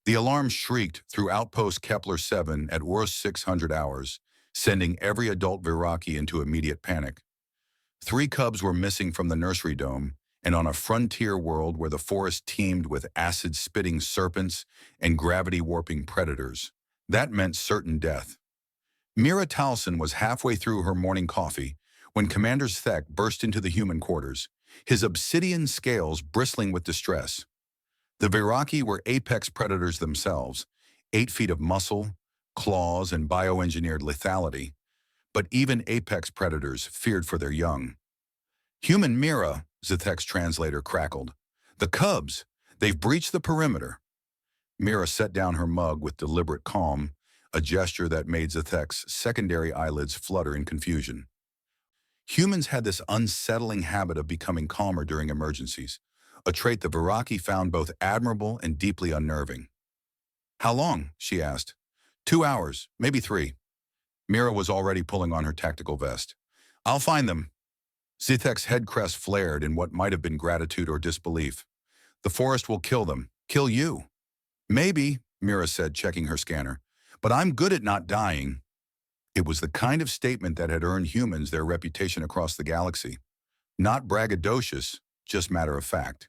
The alarm shrieked through outpost Kepler 7 at worst 600 hours, sending every adult Viraki into immediate panic. Three cubs were missing from the nursery dome, and on a frontier world where the forest teemed with acid-spitting serpents and gravity-warping predators, that meant certain death. Mira Towson was halfway through her morning coffee when Commander Thek burst into the human quarters, his obsidian scales bristling with distress. The Viraki were apex predators themselves, 8 feet of muscle, claws, and bioengineered lethality, but even apex predators feared for their young. Human Mira, Zathek's translator crackled. The cubs! They've breached the perimeter. Mira set down her mug with deliberate calm, a gesture that made Zathek's secondary eyelids flutter in confusion. Humans had this unsettling habit of becoming calmer during emergencies, a trait the Viraki found both admirable and deeply unnerving. How long? She asked. 2 hours, maybe 3. Mira was already pulling on her tactical vest. I'll find them. Zithek's head crest flared in what might have been gratitude or disbelief. The forest will kill them. Kill you. Maybe, Mira said, checking her scanner, but I'm good at not dying. It was the kind of statement that had earned humans their reputation across the galaxy. Not braggadocious, just matter of fact.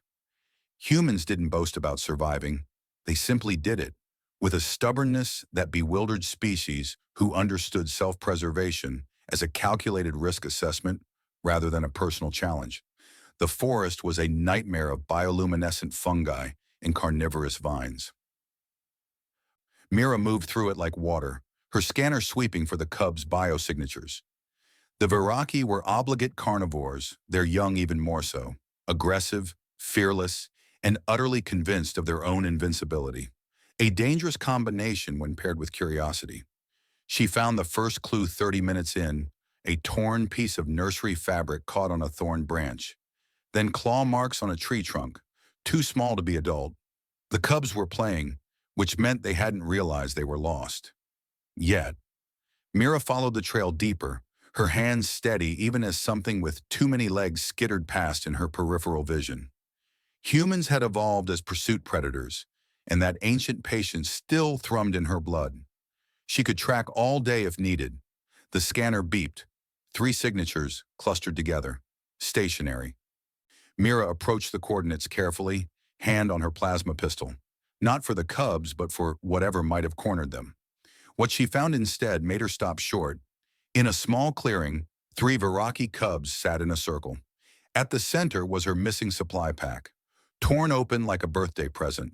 Humans didn't boast about surviving. They simply did it, with a stubbornness that bewildered species who understood self-preservation as a calculated risk assessment rather than a personal challenge. The forest was a nightmare of bioluminescent fungi and carnivorous vines. Mira moved through it like water, her scanner sweeping for the cubs' biosignatures. The Viraki were obligate carnivores, their young even more so, aggressive, fearless, and utterly convinced of their own invincibility. A dangerous combination when paired with curiosity. She found the first clue 30 minutes in, a torn piece of nursery fabric caught on a thorn branch. Then claw marks on a tree trunk, too small to be adult. The cubs were playing, which meant they hadn't realized they were lost. Yet, Mira followed the trail deeper, her hands steady even as something with too many legs skittered past in her peripheral vision. Humans had evolved as pursuit predators, and that ancient patience still thrummed in her blood. She could track all day if needed. The scanner beeped. 3 signatures clustered together, stationary. Mira approached the coordinates carefully, hand on her plasma pistol. Not for the cubs, but for whatever might have cornered them. What she found instead made her stop short. In a small clearing, 3 Viraki cubs sat in a circle. At the center was her missing supply pack, torn open like a birthday present,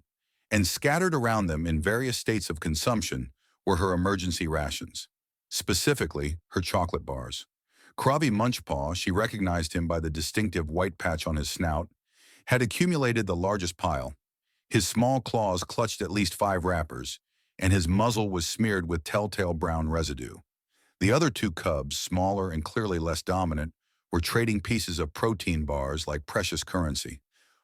and scattered around them in various states of consumption were her emergency rations, specifically her chocolate bars. Krabi Munchpaw, she recognized him by the distinctive white patch on his snout, had accumulated the largest pile. His small claws clutched at least 5 wrappers, and his muzzle was smeared with telltale brown residue. The other 2 cubs, smaller and clearly less dominant, were trading pieces of protein bars like precious currency.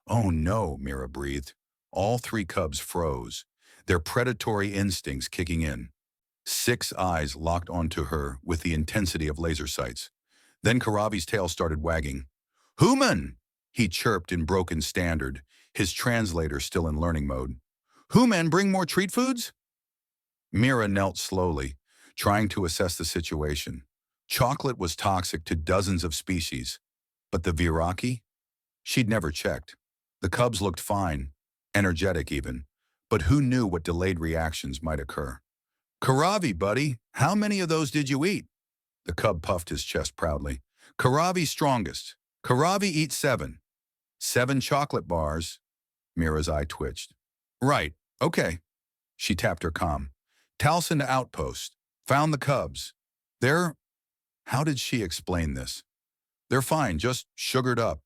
Oh no, Mira breathed. All 3 cubs froze, their predatory instincts kicking in. 6 eyes locked onto her with the intensity of laser sights. Then Karavi's tail started wagging. Human! He chirped in broken standard, his translator still in learning mode. Human, bring more treat foods? Mira knelt slowly, trying to assess the situation. Chocolate was toxic to dozens of species, but the Viraki? She'd never checked. The cubs looked fine, energetic even, but who knew what delayed reactions might occur? Karavi, buddy, how many of those did you eat? The cub puffed his chest proudly. Karavi's strongest. Karavi eats 7. 7 chocolate bars. Mira's eye twitched. Right, okay. She tapped her comm. Talson to outpost. Found the cubs. How did she explain this? They're fine, just sugared up.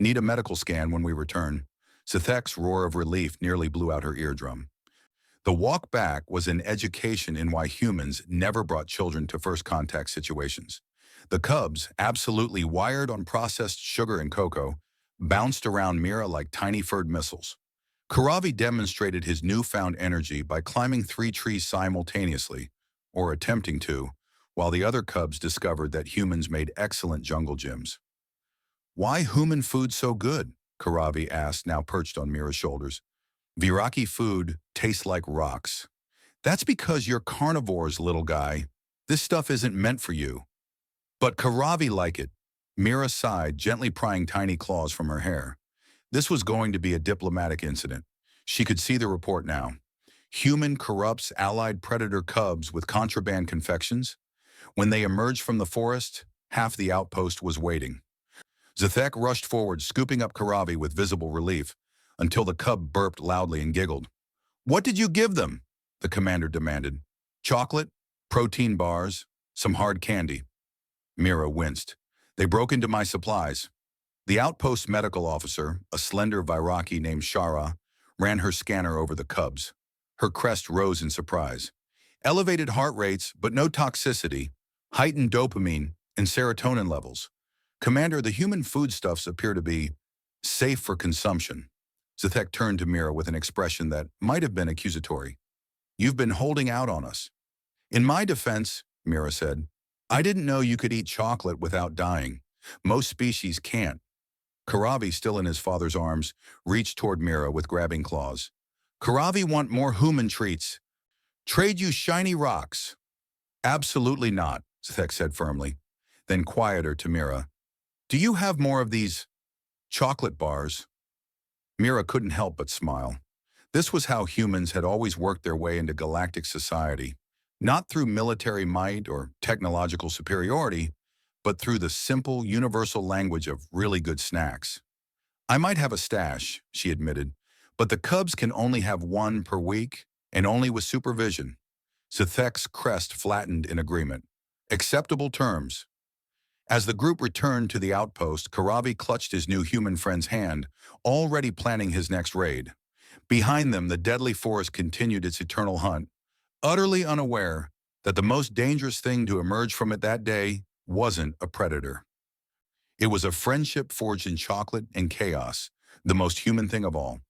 Need a medical scan when we return. Zathek's roar of relief nearly blew out her eardrum. The walk back was an education in why humans never brought children to first contact situations. The cubs, absolutely wired on processed sugar and cocoa, bounced around Mira like tiny furred missiles. Karavi demonstrated his newfound energy by climbing 3 trees simultaneously, or attempting to, while the other cubs discovered that humans made excellent jungle gyms. Why human food so good? Karavi asked, now perched on Mira's shoulders. Viraki food tastes like rocks. That's because you're carnivores, little guy. This stuff isn't meant for you. But Karavi like it. Mira sighed, gently prying tiny claws from her hair. This was going to be a diplomatic incident. She could see the report now. Human corrupts allied predator cubs with contraband confections. When they emerged from the forest, half the outpost was waiting. Zathek rushed forward, scooping up Karavi with visible relief, until the cub burped loudly and giggled. "What did you give them?" the commander demanded. "Chocolate, protein bars, some hard candy." Mira winced. "They broke into my supplies." The outpost medical officer, a slender Vairaki named Shara, ran her scanner over the cubs. Her crest rose in surprise. Elevated heart rates, but no toxicity, heightened dopamine and serotonin levels. "Commander, the human foodstuffs appear to be safe for consumption." Zathek turned to Mira with an expression that might have been accusatory. "You've been holding out on us." "In my defense," Mira said, "I didn't know you could eat chocolate without dying. Most species can't." Karavi, still in his father's arms, reached toward Mira with grabbing claws. "Karavi want more human treats. Trade you shiny rocks." "Absolutely not," Zathek said firmly. Then quieter to Mira. "Do you have more of these chocolate bars?" Mira couldn't help but smile. This was how humans had always worked their way into galactic society, not through military might or technological superiority, but through the simple, universal language of really good snacks. "I might have a stash," she admitted, "but the cubs can only have one per week, and only with supervision." Zathek's crest flattened in agreement. "Acceptable terms." As the group returned to the outpost, Karavi clutched his new human friend's hand, already planning his next raid. Behind them, the deadly forest continued its eternal hunt, utterly unaware that the most dangerous thing to emerge from it that day wasn't a predator. It was a friendship forged in chocolate and chaos, the most human thing of all.